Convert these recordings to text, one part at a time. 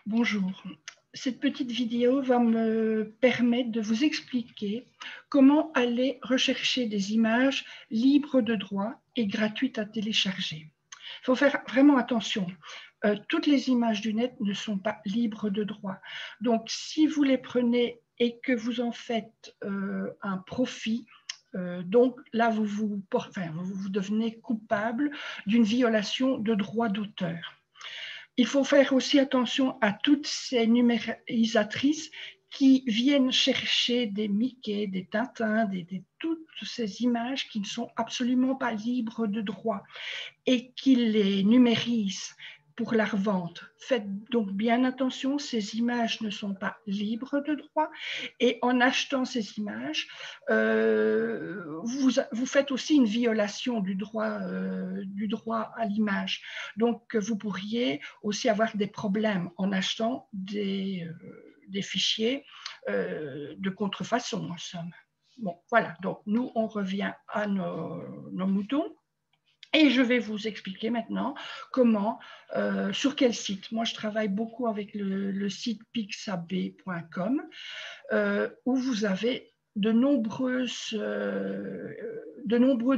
Bonjour. Cette petite vidéo va me permettre de vous expliquer comment aller rechercher des images libres de droit et gratuites à télécharger. Il faut faire vraiment attention. Toutes les images du net ne sont pas libres de droit. Donc, si vous les prenez et que vous en faites un profit, donc là, vous devenez coupable d'une violation de droit d'auteur. Il faut faire aussi attention à toutes ces numérisatrices qui viennent chercher des Mickey, des Tintins, toutes ces images qui ne sont absolument pas libres de droit et qui les numérisent pour la revente. Faites donc bien attention, ces images ne sont pas libres de droit et en achetant ces images, vous faites aussi une violation du droit à l'image. Donc, vous pourriez aussi avoir des problèmes en achetant des fichiers de contrefaçon, en somme. Bon, voilà, donc nous, on revient à nos moutons. Et je vais vous expliquer maintenant comment, sur quel site. Moi, je travaille beaucoup avec le site pixabay.com où vous avez de nombreux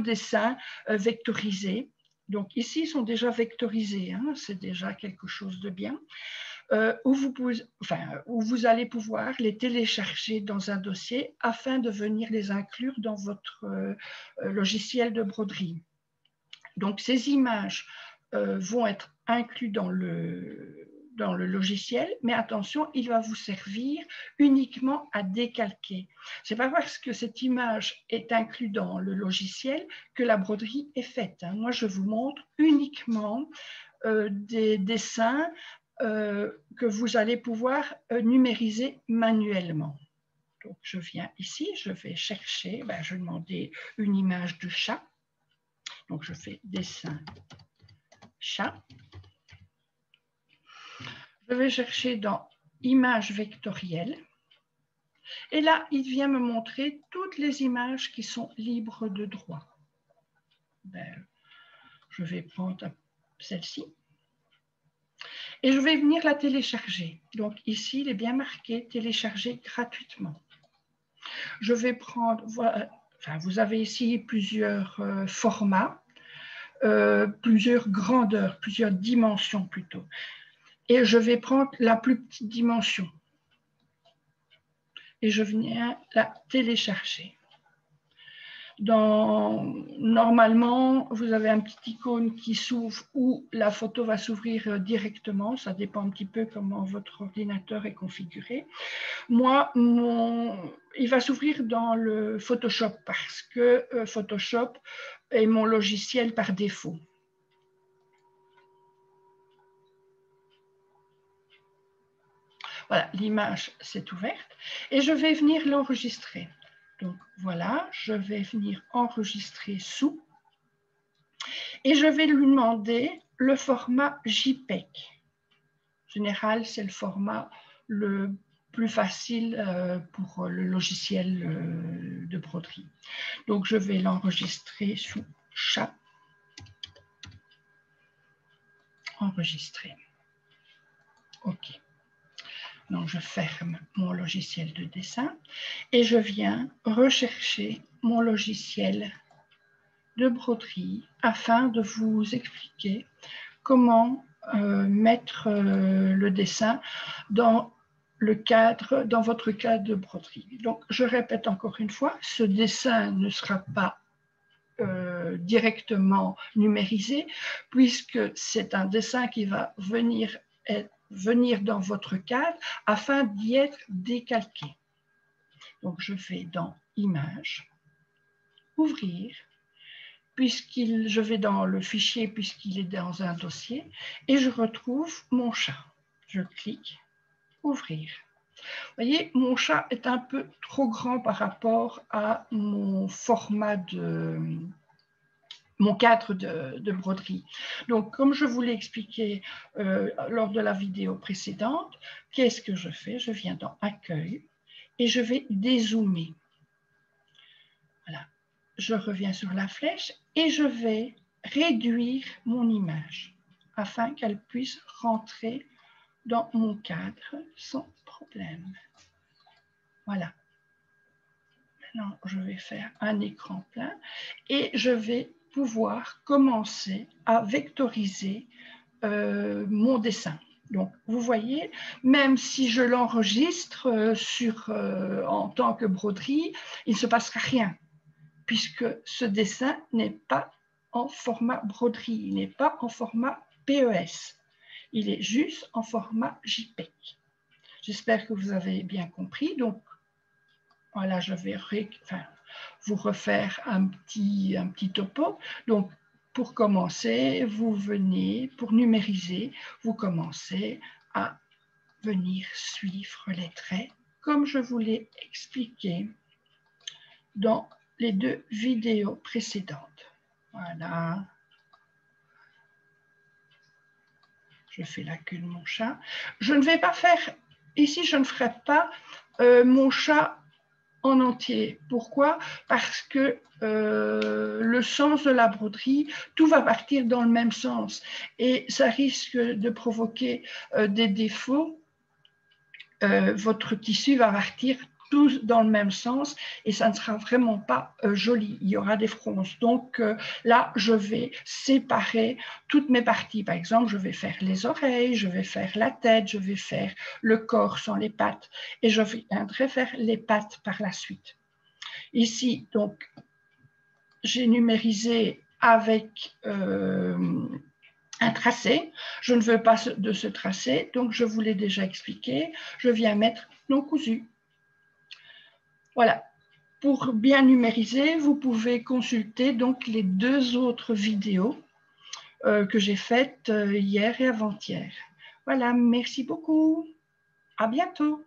dessins vectorisés. Donc ici, ils sont déjà vectorisés, hein, c'est déjà quelque chose de bien. Où vous allez pouvoir les télécharger dans un dossier afin de venir les inclure dans votre logiciel de broderie. Donc, ces images vont être incluses dans le logiciel, mais attention, il va vous servir uniquement à décalquer. Ce n'est pas parce que cette image est inclue dans le logiciel que la broderie est faite. Moi, je vous montre uniquement des dessins que vous allez pouvoir numériser manuellement. Donc, je viens ici, je vais chercher, je vais demander une image de chat. Donc, je fais dessin chat. Je vais chercher dans images vectorielles. Et là, il vient me montrer toutes les images qui sont libres de droit. Je vais prendre celle-ci. Et je vais venir la télécharger. Donc, ici, il est bien marqué télécharger gratuitement. Je vais prendre, vous avez ici plusieurs formats. Plusieurs grandeurs, plusieurs dimensions plutôt. Et je vais prendre la plus petite dimension. Et je viens la télécharger. Normalement, vous avez un petit icône qui s'ouvre où la photo va s'ouvrir directement. Ça dépend un petit peu comment votre ordinateur est configuré. Moi, il va s'ouvrir dans le Photoshop parce que Photoshop est mon logiciel par défaut. Voilà, l'image s'est ouverte et je vais venir l'enregistrer. Donc voilà, je vais venir enregistrer sous et je vais lui demander le format JPEG. En général, c'est le format le plus facile pour le logiciel de broderie. Donc je vais l'enregistrer sous chat. Enregistrer. OK. Donc, je ferme mon logiciel de dessin et je viens rechercher mon logiciel de broderie afin de vous expliquer comment mettre le dessin dans votre cadre de broderie. Donc, je répète encore une fois, ce dessin ne sera pas directement numérisé puisque c'est un dessin qui va venir dans votre cadre afin d'y être décalqué. Donc, je vais dans Images, Ouvrir, je vais dans le fichier puisqu'il est dans un dossier et je retrouve mon chat. Je clique, Ouvrir. Vous voyez, mon chat est un peu trop grand par rapport à mon format mon cadre de broderie. Donc, comme je vous l'ai expliqué lors de la vidéo précédente, qu'est-ce que je fais? Je viens dans Accueil et je vais dézoomer. Voilà. Je reviens sur la flèche et je vais réduire mon image afin qu'elle puisse rentrer dans mon cadre sans problème. Voilà. Maintenant, je vais faire un écran plein et je vais pouvoir commencer à vectoriser mon dessin. Donc, vous voyez, même si je l'enregistre en tant que broderie, il ne se passera rien, puisque ce dessin n'est pas en format broderie, il n'est pas en format PES, il est juste en format JPEG. J'espère que vous avez bien compris. Donc, voilà, je vais vous refaire un petit topo. Donc, pour commencer, vous venez, pour numériser, vous commencez à venir suivre les traits, comme je vous l'ai expliqué dans les 2 vidéos précédentes. Voilà. Je fais la queue de mon chat. Je ne vais pas faire, ici je ne ferai pas mon chat en entier. Pourquoi? Parce que le sens de la broderie, tout va partir dans le même sens et ça risque de provoquer des défauts. Votre tissu va partir tous dans le même sens et ça ne sera vraiment pas joli. Il y aura des fronces. Donc là, je vais séparer toutes mes parties. Par exemple, je vais faire les oreilles, je vais faire la tête, je vais faire le corps sans les pattes et je viendrai faire les pattes par la suite. Ici, donc, j'ai numérisé avec un tracé. Je ne veux pas de ce tracé, donc je vous l'ai déjà expliqué. Je viens mettre non cousu. Voilà. Pour bien numériser, vous pouvez consulter donc les 2 autres vidéos que j'ai faites hier et avant-hier. Voilà, merci beaucoup. À bientôt.